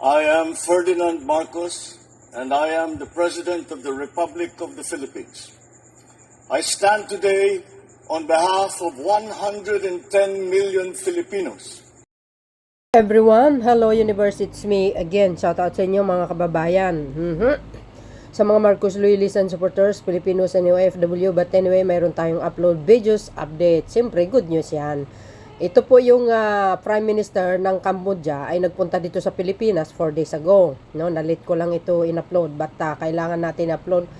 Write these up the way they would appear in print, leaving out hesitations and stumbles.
I am Ferdinand Marcos, and I am the President of the Republic of the Philippines. I stand today on behalf of 110 million Filipinos. Everyone, hello universe, it's me again. Shout out sa inyo mga kababayan. Sa mga Marcos Loyalists and supporters, Pilipinos and OFW. But anyway, mayroon tayong upload videos, update. Siyempre, good news yan. Ito po yung Prime Minister ng Cambodia ay nagpunta dito sa Pilipinas 4 days ago. No, nalit ko lang ito in-upload, but kailangan natin upload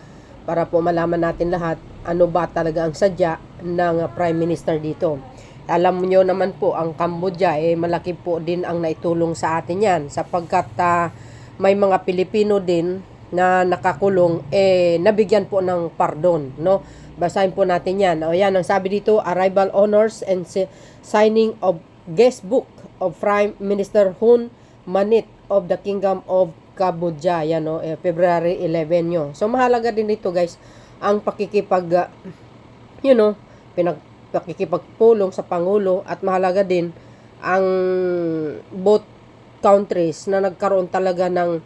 para po malaman natin lahat ano ba talaga ang sadya ng Prime Minister dito. Alam niyo naman po, ang Cambodia malaki po din ang naitulong sa atin yan sapagkat may mga Pilipino din na nakakulong nabigyan po ng pardon, no? Basahin po natin yan. O yan, ang sabi dito, arrival honors and signing of guest book of Prime Minister Hun Manit of the Kingdom of Combodia, yan, no? February 11 nyo. So mahalaga din dito guys ang pakikipag pakikipagpulong sa Pangulo, at mahalaga din ang both countries na nagkaroon talaga ng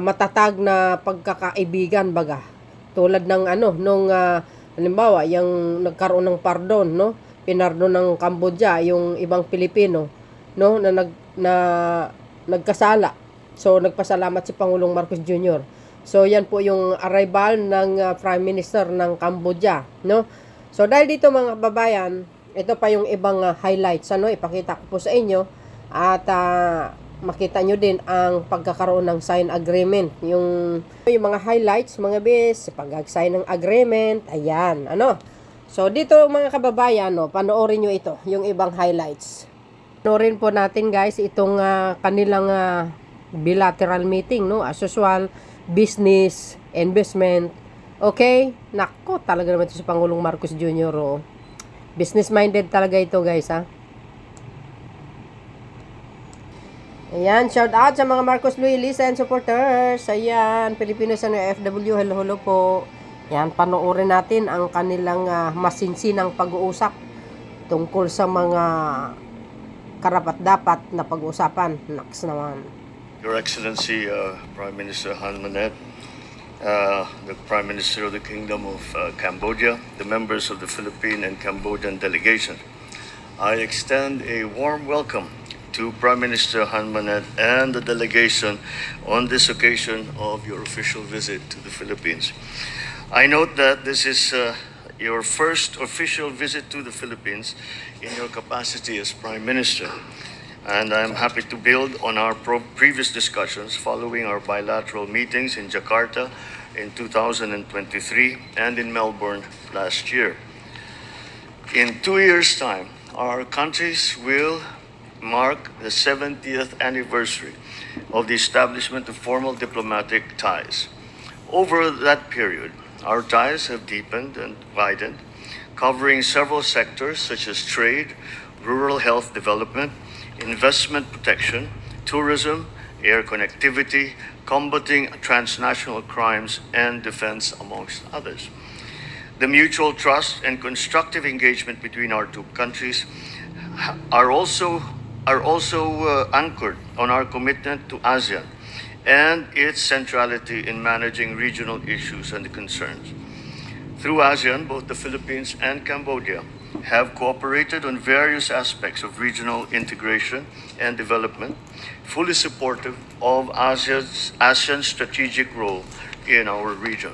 matatag na pagkakaibigan baga. Tulad ng nung halimbawa, yung nagkaroon ng pardon, no? Pinardon ng Cambodia yung ibang Pilipino, no, na nagkasala. So nagpasalamat si Pangulong Marcos Jr. So yan po yung arrival ng Prime Minister ng Cambodia, no? So dahil dito mga kababayan, ito pa yung ibang highlights, ipakita ko po sa inyo, at makita nyo din ang pagkakaroon ng sign agreement. Yung mga highlights, mga bis, pag-sign ng agreement, ayan, So dito mga kababayan, panoorin nyo ito, yung ibang highlights. Panoorin po natin guys itong kanilang bilateral meeting, no? As usual, business, investment. Okay? Nako, talaga naman ito si Pangulong Marcos Jr. Business-minded talaga ito guys, ha? Ayan, shout out sa mga Marcos Loyalists and supporters. Ayan, Pilipinos and OFW, hello po. Ayan, panoorin natin ang kanilang masinsinang pag-uusap tungkol sa mga karapat-dapat na pag-uusapan. Naks naman. Your Excellency, Prime Minister Hun Manet, the Prime Minister of the Kingdom of Cambodia, the members of the Philippine and Cambodian delegation, I extend a warm welcome to Prime Minister Hun Manet and the delegation on this occasion of your official visit to the Philippines. I note that this is your first official visit to the Philippines in your capacity as Prime Minister, and I'm happy to build on our previous discussions following our bilateral meetings in Jakarta in 2023 and in Melbourne last year. In 2 years' time, our countries will mark the 70th anniversary of the establishment of formal diplomatic ties. Over that period, our ties have deepened and widened, covering several sectors such as trade, rural health development, investment protection, tourism, air connectivity, combating transnational crimes, and defense, amongst others. The mutual trust and constructive engagement between our two countries are also anchored on our commitment to ASEAN and its centrality in managing regional issues and concerns. Through ASEAN, both the Philippines and Cambodia have cooperated on various aspects of regional integration and development, fully supportive of ASEAN's strategic role in our region.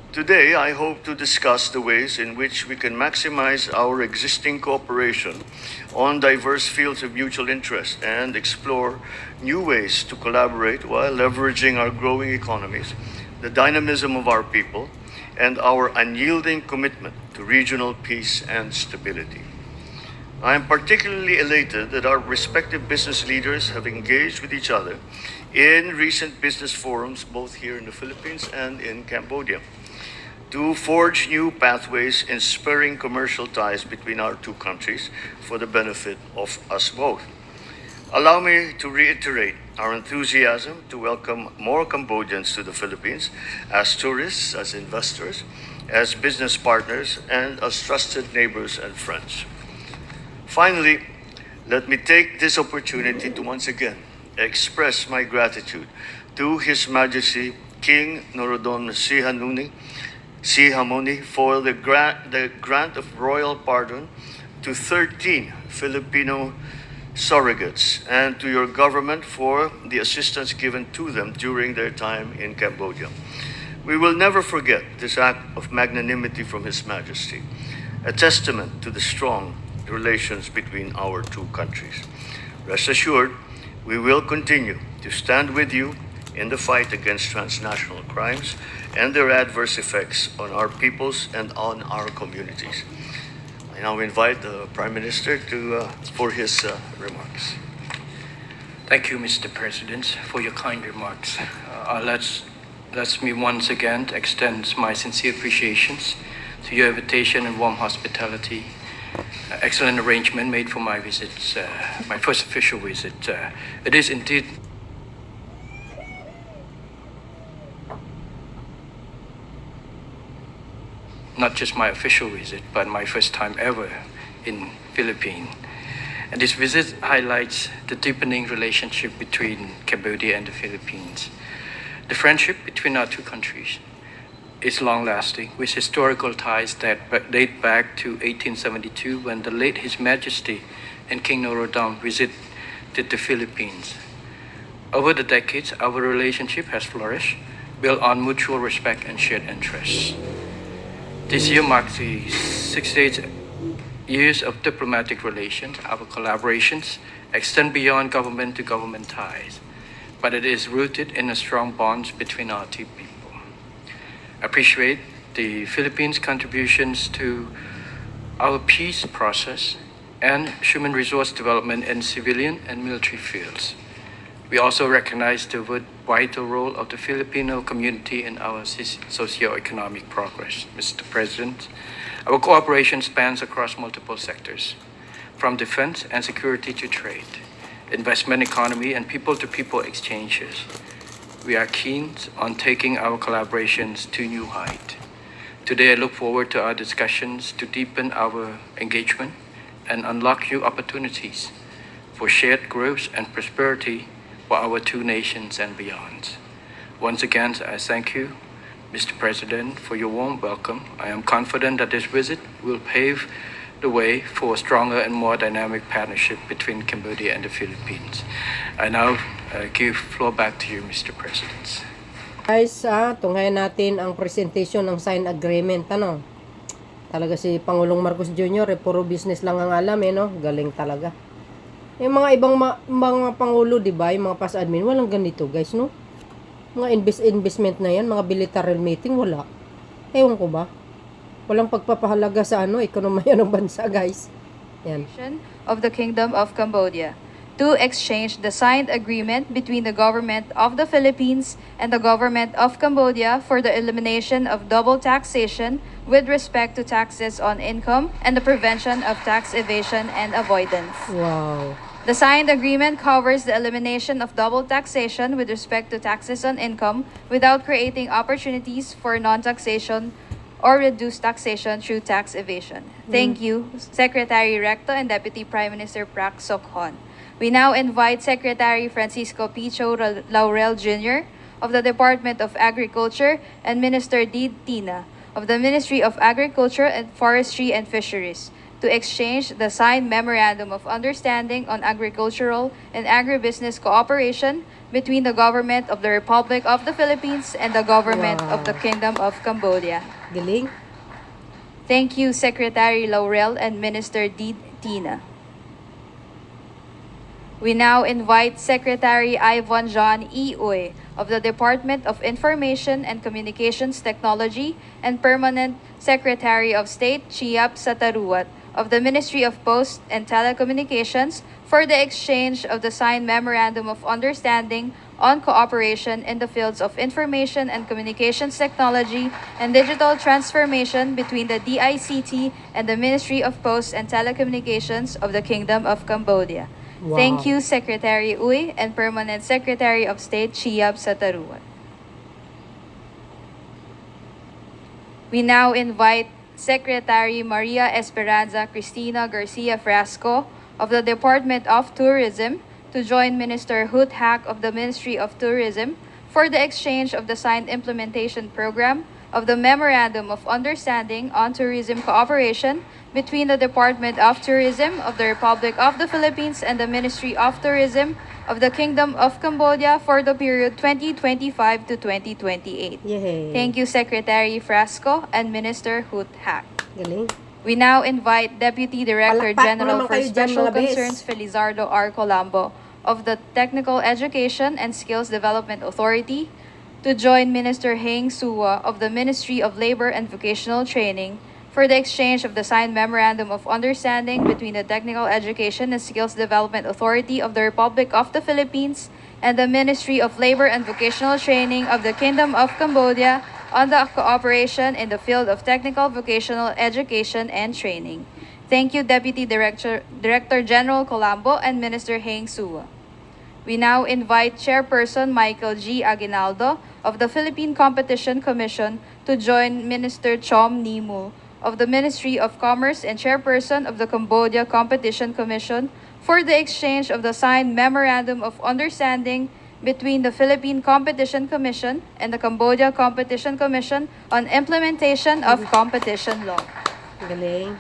Today, I hope to discuss the ways in which we can maximize our existing cooperation on diverse fields of mutual interest and explore new ways to collaborate while leveraging our growing economies, the dynamism of our people, and our unyielding commitment to regional peace and stability. I am particularly elated that our respective business leaders have engaged with each other in recent business forums both here in the Philippines and in Cambodia to forge new pathways in spurring commercial ties between our two countries for the benefit of us both. Allow me to reiterate our enthusiasm to welcome more Cambodians to the Philippines as tourists, as investors, as business partners, and as trusted neighbors and friends. Finally, let me take this opportunity to once again express my gratitude to His Majesty King Norodom Sihamoni for the grant of royal pardon to 13 Filipino surrogates, and to your government for the assistance given to them during their time in Cambodia. We will never forget this act of magnanimity from His Majesty, a testament to the strong relations between our two countries. Rest assured, we will continue to stand with you in the fight against transnational crimes and their adverse effects on our peoples and on our communities. I now invite the Prime Minister for his remarks. Thank you, Mr. President, for your kind remarks. Let me once again extend my sincere appreciations to your invitation and warm hospitality. Excellent arrangement made for my visit, my first official visit. It is indeed not just my official visit, but my first time ever in Philippines. And this visit highlights the deepening relationship between Cambodia and the Philippines. The friendship between our two countries is long-lasting, with historical ties that date back to 1872, when the late His Majesty and King Norodom visited the Philippines. Over the decades, our relationship has flourished, built on mutual respect and shared interests. This year marks the 68 years of diplomatic relations. Our collaborations extend beyond government-to-government ties, but it is rooted in a strong bonds between our two people. I appreciate the Philippines' contributions to our peace process and human resource development in civilian and military fields. We also recognize the vital role of the Filipino community in our socio-economic progress. Mr. President, our cooperation spans across multiple sectors, from defense and security to trade, investment economy, and people-to-people exchanges. We are keen on taking our collaborations to new heights. Today, I look forward to our discussions to deepen our engagement and unlock new opportunities for shared growth and prosperity for our two nations and beyond. Once again, I thank you, Mr. President, for your warm welcome. I am confident that this visit will pave the way for a stronger and more dynamic partnership between Cambodia and the Philippines. I now give floor back to you, Mr. President. Guys, tunghayan natin ang presentation ng sign agreement, ano? Talaga si Pangulong Marcos Jr., puro business lang ang alam, no? Galing talaga. Yung mga ibang mga pangulo, di ba? Yung mga past admin, walang ganito, guys, no? Mga investment na yan, mga bilateral meeting, wala. Ewan ko ba? Walang pagpapahalaga sa ekonomiya ng bansa, guys. Yan. Of the Kingdom of Cambodia to exchange the signed agreement between the government of the Philippines and the government of Cambodia for the elimination of double taxation with respect to taxes on income and the prevention of tax evasion and avoidance. Wow. The signed agreement covers the elimination of double taxation with respect to taxes on income without creating opportunities for non-taxation or reduced taxation through tax evasion. Thank you, Secretary Recto and Deputy Prime Minister Prak Sokhon. We now invite Secretary Francisco Picho Laurel Jr. of the Department of Agriculture and Minister Dee Tina of the Ministry of Agriculture and Forestry and Fisheries to exchange the signed Memorandum of Understanding on Agricultural and Agribusiness Cooperation between the Government of the Republic of the Philippines and the Government of the Kingdom of Cambodia. Galing. Thank you, Secretary Laurel and Minister Dee Tina. We now invite Secretary Ivan John E. Uy of the Department of Information and Communications Technology and Permanent Secretary of State Chiap Sataruat of the Ministry of Posts and Telecommunications for the exchange of the signed Memorandum of Understanding on cooperation in the fields of information and communications technology and digital transformation between the DICT and the Ministry of Posts and Telecommunications of the Kingdom of Cambodia. Wow. Thank you, Secretary Uy and Permanent Secretary of State Chiap Sataruat. We now invite Secretary Maria Esperanza Cristina Garcia Frasco of the Department of Tourism to join Minister Hoot Hack of the Ministry of Tourism for the exchange of the signed implementation program of the Memorandum of Understanding on Tourism Cooperation between the Department of Tourism of the Republic of the Philippines and the Ministry of Tourism of the Kingdom of Cambodia for the period 2025 to 2028. Yay. Thank you, Secretary Frasco and Minister Hoot Hack. Galing. We now invite Deputy Director Palakpak mo General naman for kayo dyan, Special mga bes. Concerns Felizardo R. Colambo of the Technical Education and Skills Development Authority to join Minister Heng Sua of the Ministry of Labor and Vocational Training for the exchange of the signed Memorandum of Understanding between the Technical Education and Skills Development Authority of the Republic of the Philippines and the Ministry of Labor and Vocational Training of the Kingdom of Cambodia on the cooperation in the field of technical vocational education and training. Thank you, Deputy Director General Colambo and Minister Heng Sua. We now invite Chairperson Michael G. Aguinaldo of the Philippine Competition Commission to join Minister Chom Nimul of the Ministry of Commerce and Chairperson of the Combodia Competition Commission for the exchange of the signed Memorandum of Understanding between the Philippine Competition Commission and the Cambodia Competition Commission on implementation of competition law. Galing.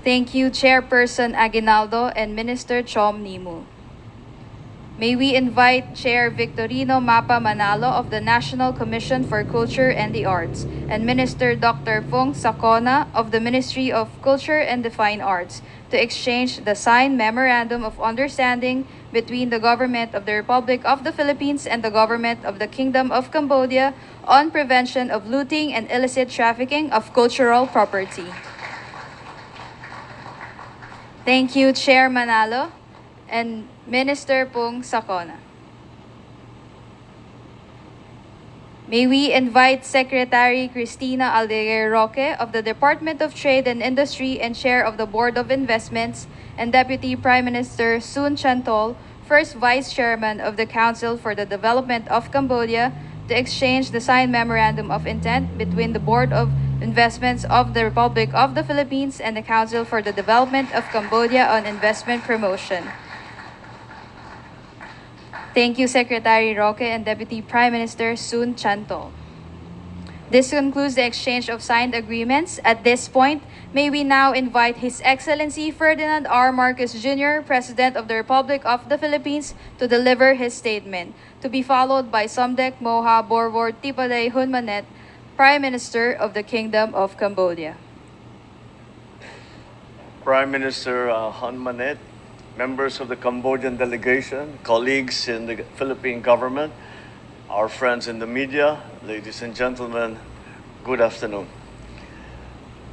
Thank you, Chairperson Aguinaldo and Minister Chom Nimu. May we invite Chair Victorino Mapa Manalo of the National Commission for Culture and the Arts and Minister Dr. Pong Sakona of the Ministry of Culture and the Fine Arts to exchange the signed Memorandum of Understanding between the Government of the Republic of the Philippines and the Government of the Kingdom of Cambodia on prevention of looting and illicit trafficking of cultural property. Thank you, Chair Manalo and Minister Pong Sakona. May we invite Secretary Cristina Aldeguer Roque of the Department of Trade and Industry and Chair of the Board of Investments and Deputy Prime Minister Sun Chantol, First Vice Chairman of the Council for the Development of Cambodia, to exchange the signed Memorandum of Intent between the Board of Investments of the Republic of the Philippines and the Council for the Development of Cambodia on investment promotion. Thank you, Secretary Roque and Deputy Prime Minister Sun Chantol. This concludes the exchange of signed agreements. At this point, may we now invite His Excellency Ferdinand R. Marcos Jr., President of the Republic of the Philippines, to deliver his statement, to be followed by Somdek Moha Borvor Tipaday Hunmanet, Prime Minister of the Kingdom of Cambodia. Prime Minister Hun Manet, members of the Cambodian delegation, colleagues in the Philippine government, our friends in the media, ladies and gentlemen, good afternoon.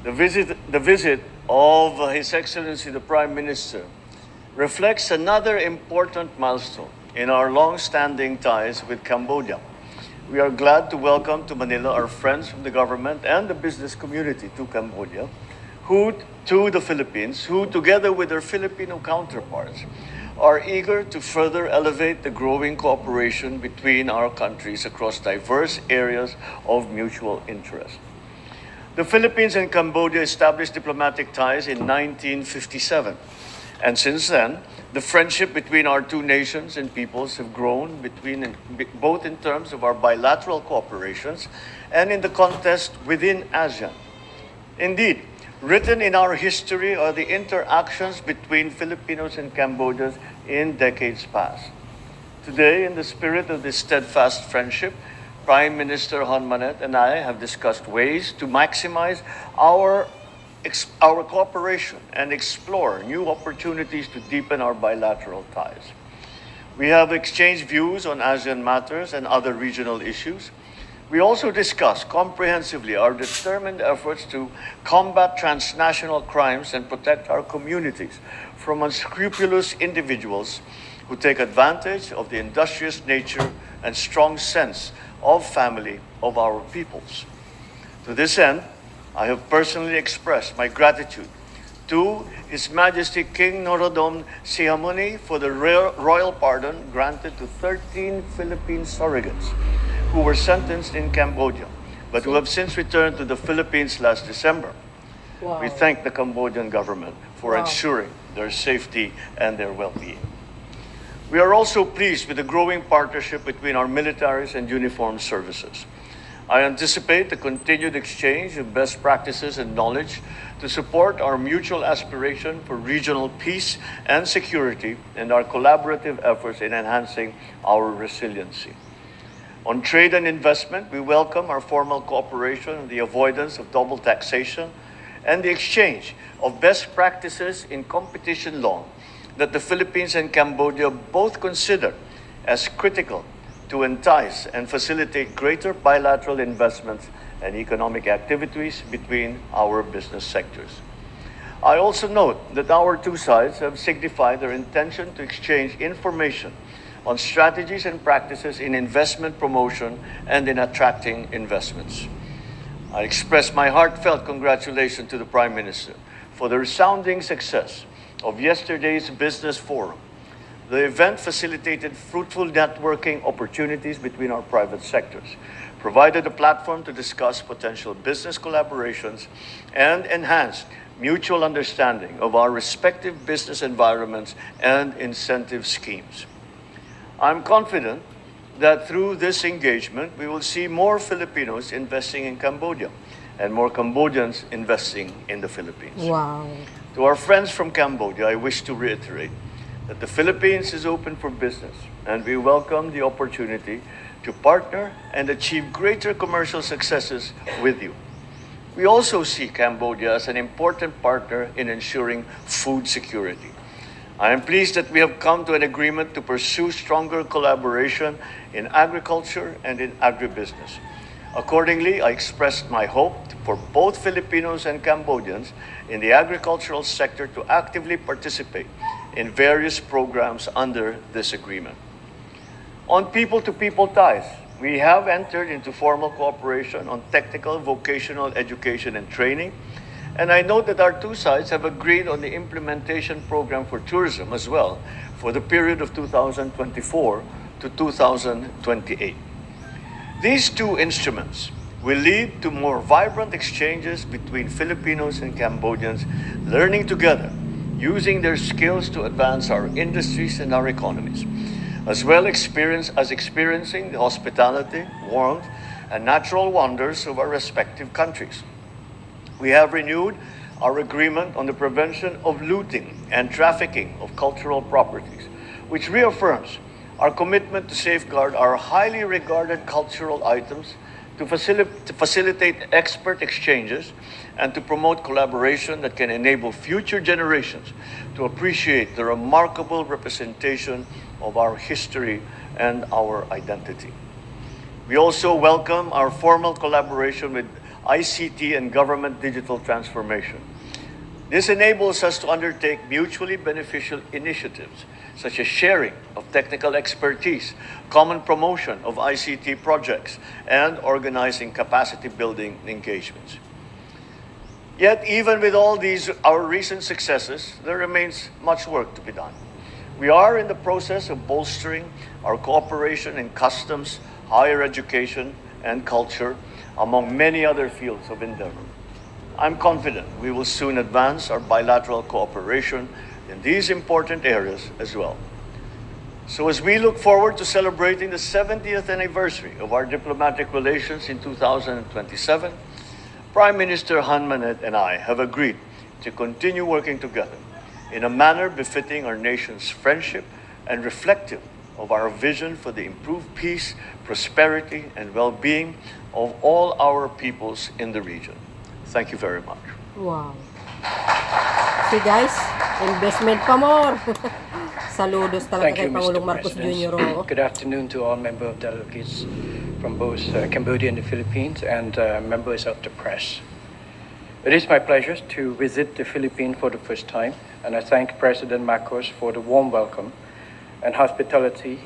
The visit of His Excellency the Prime Minister reflects another important milestone in our long-standing ties with Cambodia. We are glad to welcome to Manila our friends from the government and the business community to Cambodia, to the Philippines, who, together with their Filipino counterparts, are eager to further elevate the growing cooperation between our countries across diverse areas of mutual interest. The Philippines and Cambodia established diplomatic ties in 1957, and since then, the friendship between our two nations and peoples have grown both in terms of our bilateral cooperations and in the context within ASEAN. Indeed, written in our history are the interactions between Filipinos and Cambodians in decades past. Today, in the spirit of this steadfast friendship, Prime Minister Hun Manet and I have discussed ways to maximize our cooperation and explore new opportunities to deepen our bilateral ties. We have exchanged views on ASEAN matters and other regional issues. We also discussed comprehensively our determined efforts to combat transnational crimes and protect our communities from unscrupulous individuals who take advantage of the industrious nature and strong sense of family of our peoples. To this end, I have personally expressed my gratitude to His Majesty King Norodom Sihamuni for the royal pardon granted to 13 Philippine surrogates who were sentenced in Cambodia, but who have since returned to the Philippines last December. Wow. We thank the Cambodian government for Wow. ensuring their safety and their well-being. We are also pleased with the growing partnership between our militaries and uniformed services. I anticipate the continued exchange of best practices and knowledge to support our mutual aspiration for regional peace and security and our collaborative efforts in enhancing our resiliency. On trade and investment, we welcome our formal cooperation on the avoidance of double taxation and the exchange of best practices in competition law that the Philippines and Cambodia both consider as critical to entice and facilitate greater bilateral investments and economic activities between our business sectors. I also note that our two sides have signified their intention to exchange information on strategies and practices in investment promotion and in attracting investments. I express my heartfelt congratulations to the Prime Minister for the resounding success of yesterday's business forum. The event facilitated fruitful networking opportunities between our private sectors, provided a platform to discuss potential business collaborations, and enhanced mutual understanding of our respective business environments and incentive schemes. I'm confident that through this engagement, we will see more Filipinos investing in Cambodia and more Cambodians investing in the Philippines. Wow. To our friends from Cambodia, I wish to reiterate that the Philippines is open for business, and we welcome the opportunity to partner and achieve greater commercial successes with you. We also see Cambodia as an important partner in ensuring food security. I am pleased that we have come to an agreement to pursue stronger collaboration in agriculture and in agribusiness. Accordingly, I expressed my hope for both Filipinos and Cambodians in the agricultural sector to actively participate in various programs under this agreement. On people-to-people ties, we have entered into formal cooperation on technical vocational education and training, and I note that our two sides have agreed on the implementation program for tourism as well for the period of 2024 to 2028. These two instruments will lead to more vibrant exchanges between Filipinos and Cambodians learning together, using their skills to advance our industries and our economies, as well as experiencing the hospitality, warmth, and natural wonders of our respective countries. We have renewed our agreement on the prevention of looting and trafficking of cultural properties, which reaffirms our commitment to safeguard our highly regarded cultural items, to facilitate expert exchanges, and to promote collaboration that can enable future generations to appreciate the remarkable representation of our history and our identity. We also welcome our formal collaboration with ICT and government digital transformation. This enables us to undertake mutually beneficial initiatives, such as sharing of technical expertise, common promotion of ICT projects, and organizing capacity building engagements. Yet, even with all these, our recent successes, there remains much work to be done. We are in the process of bolstering our cooperation in customs, higher education, and culture, among many other fields of endeavor. I'm confident we will soon advance our bilateral cooperation in these important areas as well. So as we look forward to celebrating the 70th anniversary of our diplomatic relations in 2027, Prime Minister Han Manet and I have agreed to continue working together in a manner befitting our nation's friendship and reflective of our vision for the improved peace, prosperity, and well-being of all our peoples in the region. Thank you very much. Wow. See guys, investment pa more. Saludos talaga Thank kay you, Mr. Pangulong Marcos President. Jr. oo. Good afternoon to all member of delegates from both Cambodia and the Philippines and members of the press. It is my pleasure to visit the Philippines for the first time, and I thank President Marcos for the warm welcome and hospitality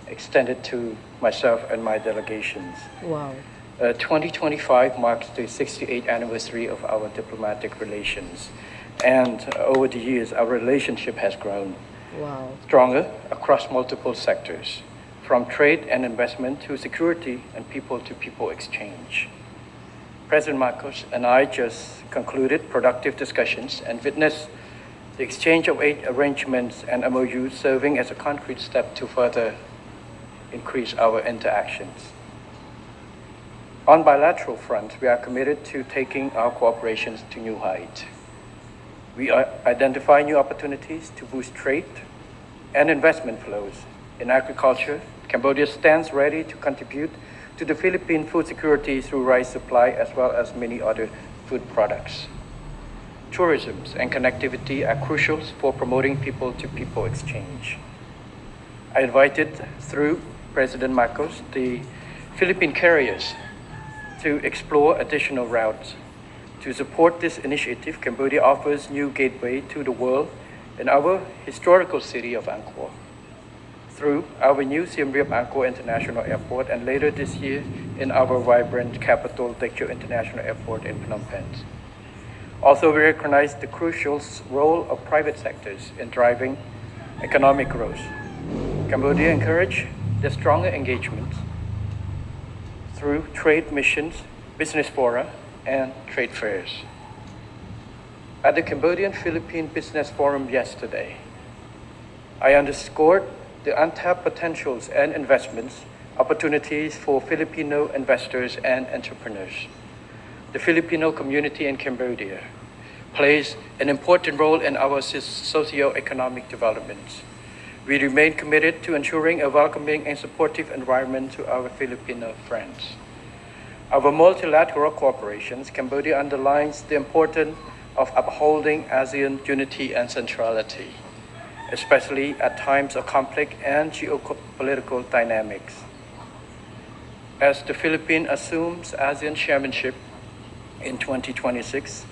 extended to myself and my delegations. Wow. 2025 marks the 68th anniversary of our diplomatic relations, and over the years, our relationship has grown Wow. stronger across multiple sectors, from trade and investment to security and people-to-people exchange. President Marcos and I just concluded productive discussions and witnessed the exchange of aid arrangements and MOUs serving as a concrete step to further increase our interactions. On bilateral front, we are committed to taking our cooperations to new heights. We identify new opportunities to boost trade and investment flows. In agriculture, Cambodia stands ready to contribute to the Philippine food security through rice supply as well as many other food products. Tourism and connectivity are crucial for promoting people-to-people exchange. I invited, through President Marcos, the Philippine carriers to explore additional routes. To support this initiative, Cambodia offers new gateway to the world in our historical city of Angkor, through our new Siem Reap Angkor International Airport, and later this year in our vibrant capital, Techo International Airport in Phnom Penh. Also, we recognize the crucial role of private sectors in driving economic growth. Cambodia encourage the stronger engagement through trade missions, business fora, and trade fairs. At the Cambodian-Philippine Business Forum yesterday, I underscored the untapped potentials and investments opportunities for Filipino investors and entrepreneurs. The Filipino community in Cambodia plays an important role in our socio-economic development. We remain committed to ensuring a welcoming and supportive environment to our Filipino friends. Our multilateral cooperations, Cambodia underlines the importance of upholding ASEAN unity and centrality, especially at times of conflict and geopolitical dynamics. As the Philippines assumes ASEAN chairmanship in 2026,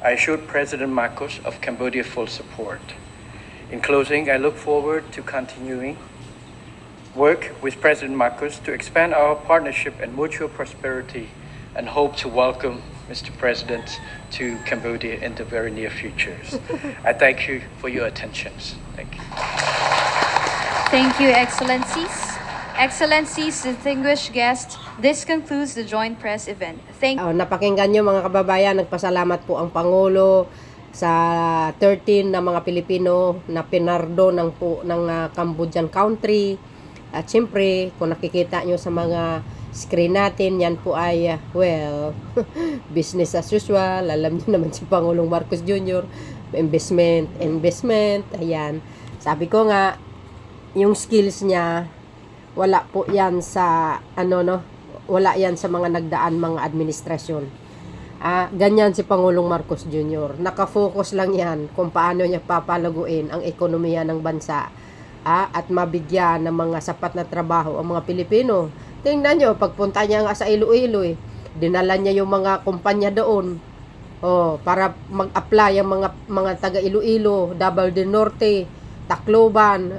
I assured President Marcos of Cambodia's full support. In closing, I look forward to continuing work with President Marcos to expand our partnership and mutual prosperity, and hope to welcome Mr. President to Cambodia in the very near future. I thank you for your attentions. Thank you. Thank you, Excellencies. Excellencies, distinguished guests, this concludes the joint press event. Napakinggan nyo mga kababayan, nagpasalamat po ang Pangulo sa 13 na mga Pilipino na pinardo ng Cambodian country. At siyempre, kung nakikita nyo sa mga screen natin, yan po ay, business as usual. Alam nyo naman si Pangulong Marcos Jr., investment, ayan. Sabi ko nga, yung skills niya, wala po yan sa, wala yan sa mga nagdaan mga administrasyon. Ganyan si Pangulong Marcos Jr. Nakafocus lang yan kung paano niya papalaguin ang ekonomiya ng bansa. At mabigyan ng mga sapat na trabaho ang mga Pilipino. Tingnan nyo, pagpunta niya nga sa Iloilo, dinala niya yung mga kumpanya doon para mag-apply ang mga taga Iloilo, Davao del Norte, Tacloban.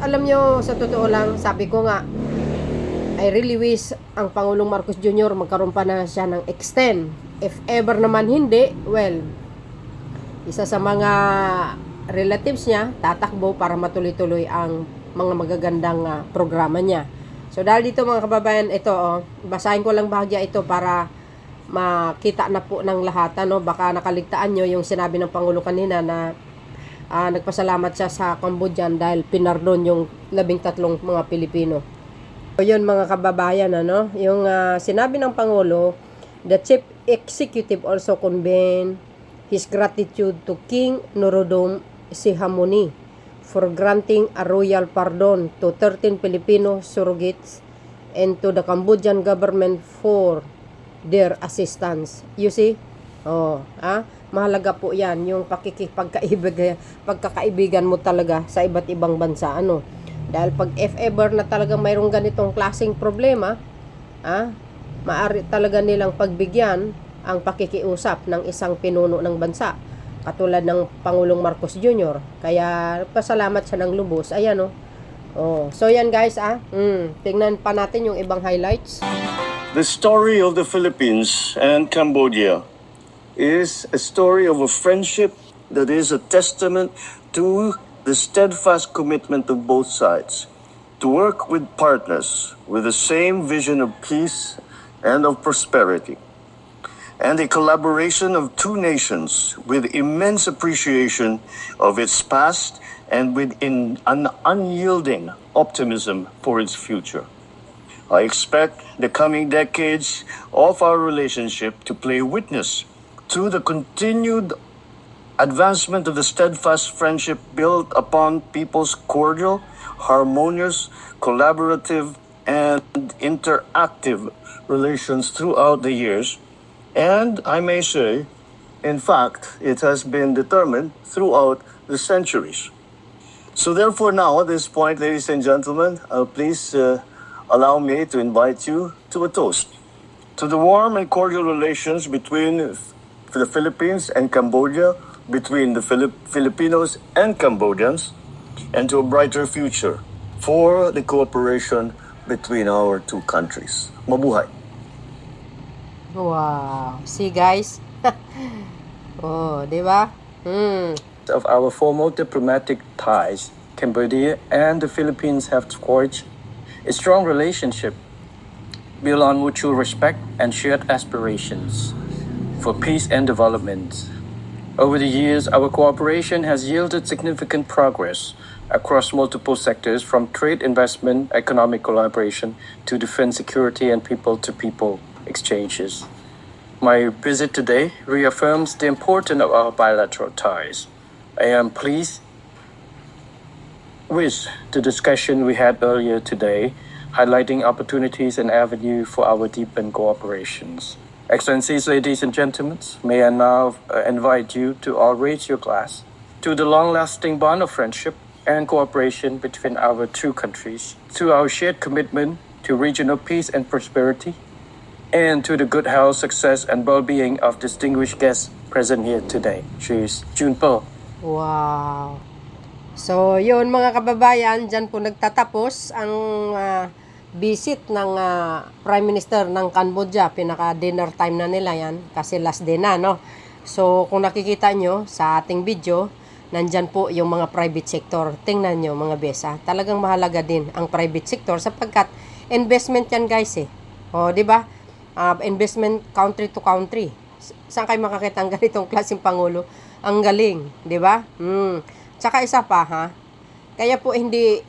Alam nyo, sa totoo lang, sabi ko nga, I really wish ang Pangulong Marcos Jr. magkaroon pa na siya ng extend. If ever naman hindi, isa sa mga relatives niya tatakbo para matuloy-tuloy ang mga magagandang programa niya. So dahil dito mga kababayan, ito basahin ko lang bahagya ito para makita na po ng lahat. Baka nakaligtaan nyo yung sinabi ng Pangulo kanina na nagpasalamat siya sa Cambodian dahil pinardon yung 13 mga Pilipino. So yun mga kababayan, yung sinabi ng Pangulo, the Chief Executive also conveyed his gratitude to King Norodom Sihamoni for granting a royal pardon to 13 Filipino surrogates and to the Cambodian government for their assistance. You see? Mahalaga po yan, yung pagkakaibigan mo talaga sa iba't ibang bansa. Dahil pag if ever na talaga mayroong ganitong klaseng problema, maaari talaga nilang pagbigyan ang pakikiusap ng isang pinuno ng bansa. Katulad ng Pangulong Marcos Jr. Kaya pasalamat siya ng lubos. Ayan So yan guys tingnan pa natin yung ibang highlights. The story of the Philippines and Cambodia is a story of a friendship that is a testament to the steadfast commitment of both sides to work with partners with the same vision of peace and of prosperity. and a collaboration of two nations with immense appreciation of its past and with an unyielding optimism for its future. I expect the coming decades of our relationship to play witness to the continued advancement of the steadfast friendship built upon people's cordial, harmonious, collaborative, and interactive relations throughout the years. And I may say, in fact, it has been determined throughout the centuries. So therefore now, at this point, ladies and gentlemen, please allow me to invite you to a toast to the warm and cordial relations between the Philippines and Cambodia, between the Filipinos and Cambodians, and to a brighter future for the cooperation between our two countries. Mabuhay! Wow. See, guys? Oh, di ba? Of our formal diplomatic ties, Cambodia and the Philippines have forged a strong relationship built on mutual respect and shared aspirations for peace and development. Over the years, our cooperation has yielded significant progress across multiple sectors, from trade, investment, economic collaboration, to defense, security, and people-to-people exchanges. My visit today reaffirms the importance of our bilateral ties. I am pleased with the discussion we had earlier today, highlighting opportunities and avenues for our deepened cooperations. Excellencies, ladies and gentlemen, may I now invite you to all raise your glass to the long-lasting bond of friendship and cooperation between our two countries, to our shared commitment to regional peace and prosperity, and to the good health, success, and well-being of distinguished guests present here today. Cheers. Junpo. Wow. So, yun mga kababayan, dyan po nagtatapos ang visit ng Prime Minister ng Cambodia. Pinaka-dinner time na nila yan kasi last day na, no? So, kung nakikita nyo sa ating video, nandyan po yung mga private sector. Tingnan nyo mga besa. Talagang mahalaga din ang private sector sapagkat investment yan, guys, eh. O, di ba? Investment country to country. Saan kayo makakita ang ganitong klaseng pangulo? Ang galing, di ba? Tsaka isa pa, ha? Kaya po hindi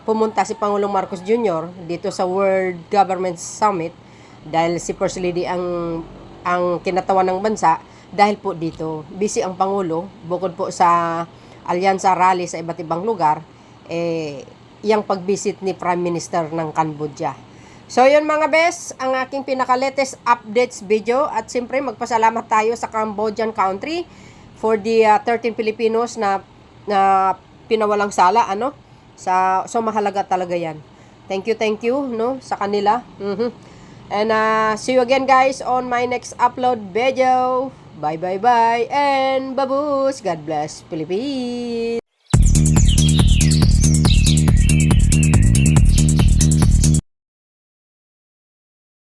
pumunta si Pangulong Marcos Jr. dito sa World Government Summit dahil si First Lady ang kinatawan ng bansa dahil po dito busy ang Pangulo bukod po sa alyansa rally sa iba't ibang lugar yung pag-visit ni Prime Minister ng Cambodia. So yun mga bes, ang aking pinaka-latest updates video at siyempre magpasalamat tayo sa Cambodian country for the 13 Filipinos na pinawalang sala, ano? So mahalaga talaga yan. Thank you, no, sa kanila. And see you again guys on my next upload video. Bye and babush. God bless Philippines.